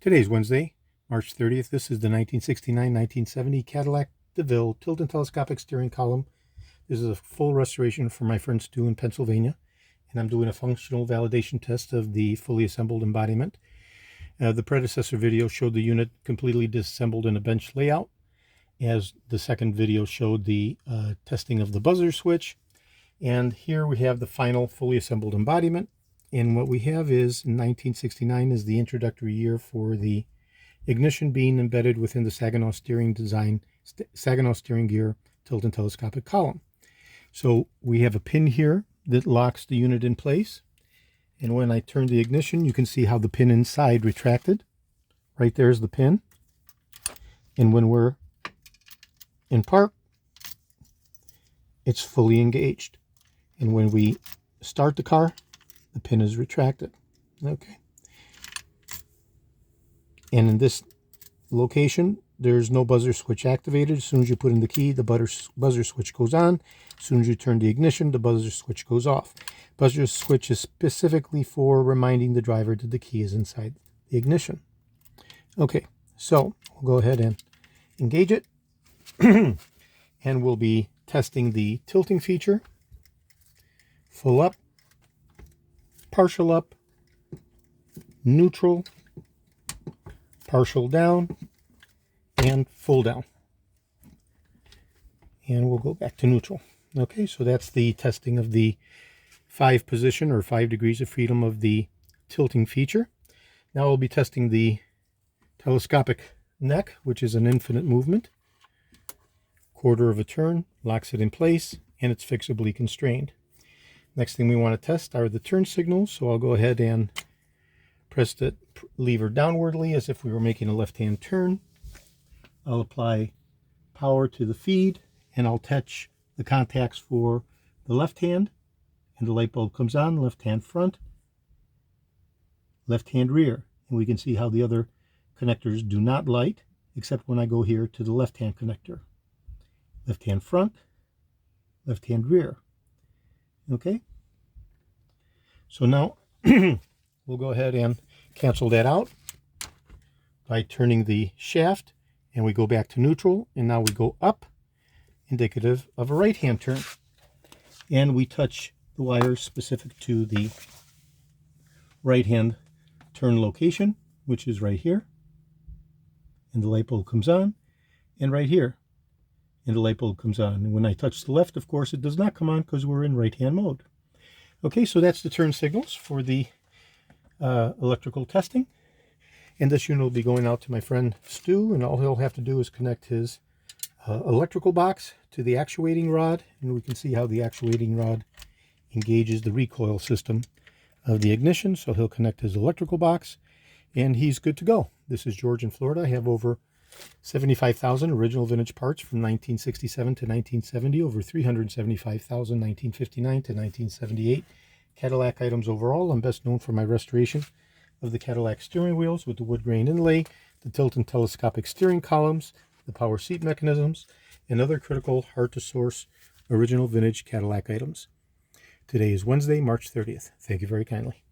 Today is Wednesday, March 30th. This is the 1969-1970 Cadillac DeVille tilt and telescopic steering column. This is a full restoration from my friend Stu in Pennsylvania, and I'm doing a functional validation test of the fully assembled embodiment. The predecessor video showed the unit completely disassembled in a bench layout, as the second video showed the testing of the buzzer switch. And here we have the final fully assembled embodiment. And what we have is 1969 is the introductory year for the ignition being embedded within the Saginaw steering gear tilt and telescopic column. So we have a pin here that locks the unit in place. And when I turn the ignition, you can see how the pin inside retracted. Right there's the pin. And when we're in park, it's fully engaged. And when we start the car, the pin is retracted. Okay. And in this location, there's no buzzer switch activated. As soon as you put in the key, the buzzer switch goes on. As soon as you turn the ignition, the buzzer switch goes off. Buzzer switch is specifically for reminding the driver that the key is inside the ignition. Okay, so we'll go ahead and engage it. And we'll be testing the tilting feature. Full up, partial up, neutral, partial down, and full down. And we'll go back to neutral. Okay, so that's the testing of the 5 position or 5 degrees of freedom of the tilting feature. Now we'll be testing the telescopic neck, which is an infinite movement. Quarter of a turn, locks it in place, and it's fixably constrained. Next thing we want to test are the turn signals, so I'll go ahead and press the lever downwardly as if we were making a left-hand turn. I'll apply power to the feed, and I'll touch the contacts for the left hand, and the light bulb comes on, left hand front, left hand rear. And we can see how the other connectors do not light, except when I go here to the left hand connector. Left hand front, left hand rear. Okay, so now we'll go ahead and cancel that out by turning the shaft, and we go back to neutral, and now we go up, indicative of a right hand turn, and we touch the wires specific to the right hand turn location, which is right here, and the light bulb comes on, and right here, and the light bulb comes on. And when I touch the left, of course, it does not come on because we're in right-hand mode. Okay, so that's the turn signals for the electrical testing. And this unit will be going out to my friend Stu, and all he'll have to do is connect his electrical box to the actuating rod, and we can see how the actuating rod engages the recoil system of the ignition. So he'll connect his electrical box, and he's good to go. This is George in Florida. I have over 75,000 original vintage parts from 1967 to 1970, over 375,000 1959 to 1978 Cadillac items overall. I'm best known for my restoration of the Cadillac steering wheels with the wood grain inlay, the tilt and telescopic steering columns, the power seat mechanisms, and other critical hard-to-source original vintage Cadillac items. Today is Wednesday, March 30th. Thank you very kindly.